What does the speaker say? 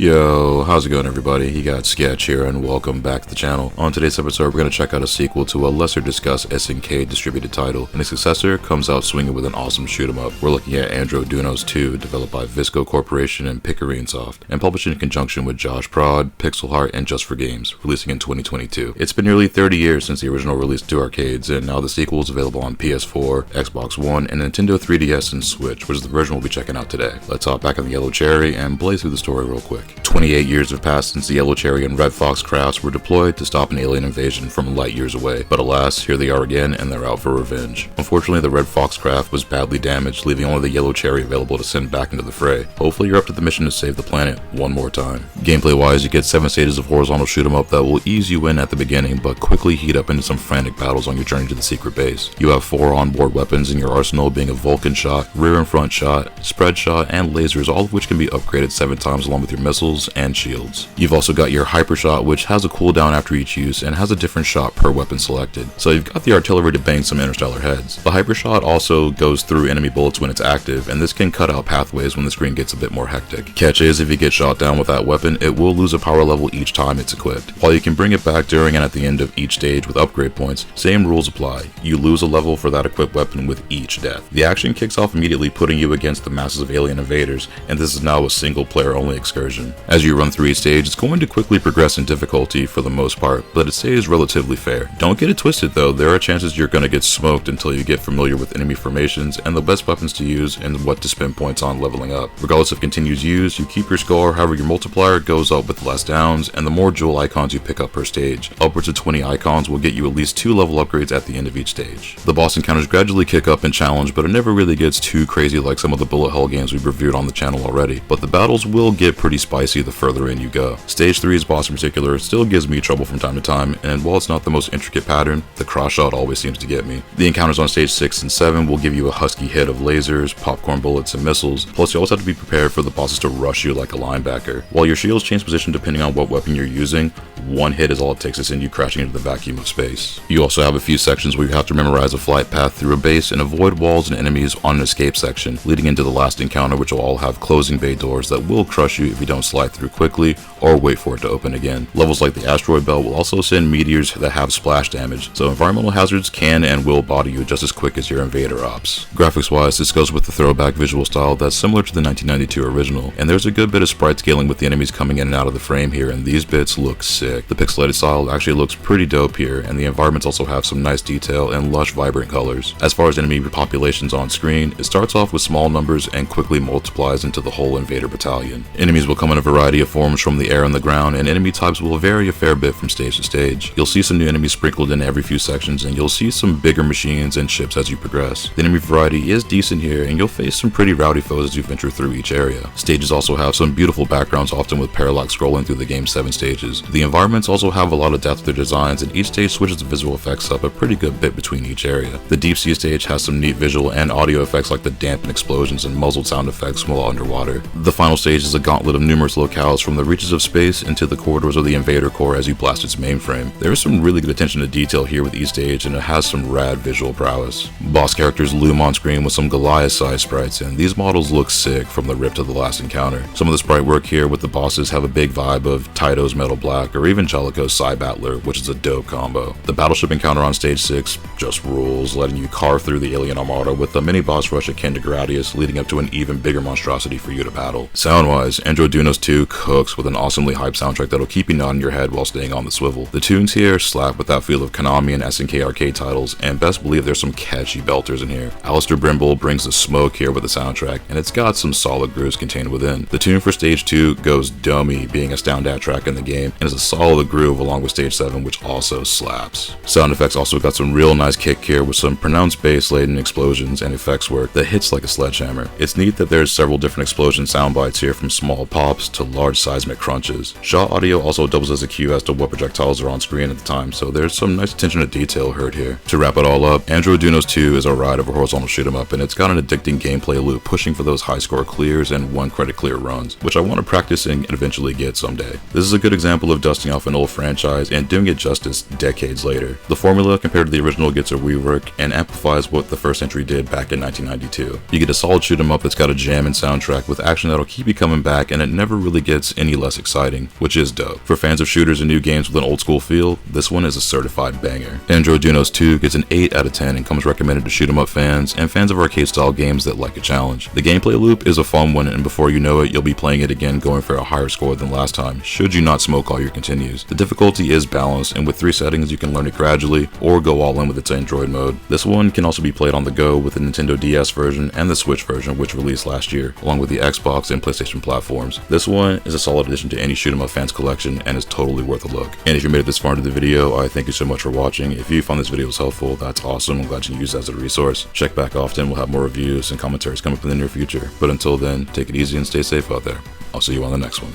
Yo, how's it going everybody? You got Sketch here and welcome back to the channel. On today's episode we're going to check out a sequel to a lesser discussed SNK distributed title, and its successor comes out swinging with an awesome shoot 'em up. We're looking at Andro Dunos 2, developed by VISCO Corporation and Picorine Soft, and published in conjunction with JoshProd, PixelHeart, and Just for Games, releasing in 2022. It's been nearly 30 years since the original release to arcades, and now the sequel is available on PS4, Xbox One, and Nintendo 3DS and Switch, which is the version we'll be checking out today. Let's hop back on the Yellow Cherry and blaze through the story real quick. 28 years have passed since the Yellow Cherry and Red Fox crafts were deployed to stop an alien invasion from light years away, but alas, here they are again and they're out for revenge. Unfortunately, the Red Fox craft was badly damaged, leaving only the Yellow Cherry available to send back into the fray. Hopefully you're up to the mission to save the planet one more time. Gameplay wise, you get 7 stages of horizontal shoot 'em up that will ease you in at the beginning, but quickly heat up into some frantic battles on your journey to the secret base. You have 4 onboard weapons in your arsenal, being a Vulcan shot, rear and front shot, spread shot, and lasers, all of which can be upgraded 7 times along with your missiles and shields. You've also got your hyper shot, which has a cooldown after each use and has a different shot per weapon selected. So you've got the artillery to bang some interstellar heads. The hyper shot also goes through enemy bullets when it's active, and this can cut out pathways when the screen gets a bit more hectic. Catch is, if you get shot down with that weapon, it will lose a power level each time it's equipped. While you can bring it back during and at the end of each stage with upgrade points, same rules apply. You lose a level for that equipped weapon with each death. The action kicks off immediately, putting you against the masses of alien invaders, and this is now a single player only excursion. As you run through each stage, it's going to quickly progress in difficulty for the most part, but it stays relatively fair. Don't get it twisted though, there are chances you're going to get smoked until you get familiar with enemy formations and the best weapons to use and what to spend points on leveling up. Regardless of continued use, you keep your score, however your multiplier goes up with less downs, and the more jewel icons you pick up per stage. Upwards of 20 icons will get you at least 2 level upgrades at the end of each stage. The boss encounters gradually kick up in challenge, but it never really gets too crazy like some of the bullet hell games we've reviewed on the channel already, but the battles will get pretty spicy the further in you go. Stage 3's boss in particular still gives me trouble from time to time, and while it's not the most intricate pattern, the cross shot always seems to get me. The encounters on stage 6 and 7 will give you a husky hit of lasers, popcorn bullets, and missiles, plus you always have to be prepared for the bosses to rush you like a linebacker. While your shields change position depending on what weapon you're using, one hit is all it takes to send you crashing into the vacuum of space. You also have a few sections where you have to memorize a flight path through a base and avoid walls and enemies on an escape section, leading into the last encounter, which will all have closing bay doors that will crush you if you don't slide through quickly or wait for it to open again. Levels like the asteroid belt will also send meteors that have splash damage, so environmental hazards can and will body you just as quick as your invader ops. Graphics wise, this goes with the throwback visual style that's similar to the 1992 original, and there's a good bit of sprite scaling with the enemies coming in and out of the frame here, and these bits look sick. The pixelated style actually looks pretty dope here, and the environments also have some nice detail and lush vibrant colors. As far as enemy populations on screen, it starts off with small numbers and quickly multiplies into the whole invader battalion. Enemies will come in a variety of forms from the air and the ground, and enemy types will vary a fair bit from stage to stage. You'll see some new enemies sprinkled in every few sections, and you'll see some bigger machines and ships as you progress. The enemy variety is decent here, and you'll face some pretty rowdy foes as you venture through each area. Stages also have some beautiful backgrounds, often with parallax scrolling through the game's 7 stages. The environments also have a lot of depth to their designs, and each stage switches the visual effects up a pretty good bit between each area. The deep sea stage has some neat visual and audio effects like the dampened explosions and muzzled sound effects while underwater. The final stage is a gauntlet of numerous locales from the reaches of space into the corridors of the invader core as you blast its mainframe. There is some really good attention to detail here with each stage, and it has some rad visual prowess. Boss characters loom on screen with some Goliath-sized sprites, and these models look sick from the rip to the last encounter. Some of the sprite work here with the bosses have a big vibe of Taito's Metal Black or even Chalico's Psy Battler, which is a dope combo. The battleship encounter on stage 6 just rules, letting you carve through the alien armada with a mini boss rush akin to Gradius, leading up to an even bigger monstrosity for you to battle. Sound-wise, Andro Dunos 2 cooks with an awesomely hyped soundtrack that'll keep you nodding your head while staying on the swivel. The tunes here slap with that feel of Konami and SNK arcade titles, and best believe there's some catchy belters in here. Alistair Brimble brings the smoke here with the soundtrack, and it's got some solid grooves contained within. The tune for stage 2 goes dummy, being a standout track in the game, and is a solid groove along with stage 7, which also slaps. Sound effects also got some real nice kick here with some pronounced bass-laden explosions and effects work that hits like a sledgehammer. It's neat that there's several different explosion sound bites here, from small pops to large seismic crunches. Shot audio also doubles as a cue as to what projectiles are on screen at the time, so there's some nice attention to detail heard here. To wrap it all up, Andro Dunos 2 is a ride of a horizontal shoot 'em up, and it's got an addicting gameplay loop pushing for those high score clears and 1 credit clear runs, which I want to practice and eventually get someday. This is a good example of dusting off an old franchise and doing it justice decades later. The formula compared to the original gets a rework and amplifies what the first entry did back in 1992. You get a solid shoot 'em up that's got a jamming soundtrack with action that'll keep you coming back, and it never never really gets any less exciting, which is dope. For fans of shooters and new games with an old school feel, this one is a certified banger. Andro Dunos 2 gets an 8 out of 10 and comes recommended to shoot 'em up fans and fans of arcade style games that like a challenge. The gameplay loop is a fun one, and before you know it, you'll be playing it again going for a higher score than last time, should you not smoke all your continues. The difficulty is balanced, and with 3 settings you can learn it gradually or go all in with its Android mode. This one can also be played on the go with the Nintendo DS version and the Switch version, which released last year, along with the Xbox and PlayStation platforms. This one is a solid addition to any shoot 'em up fans collection and is totally worth a look. And if you made it this far into the video, I thank you so much for watching. If you found this video was helpful, that's awesome. I'm glad you used it as a resource. Check back often, we'll have more reviews and commentaries coming up in the near future. But until then, take it easy and stay safe out there. I'll see you on the next one.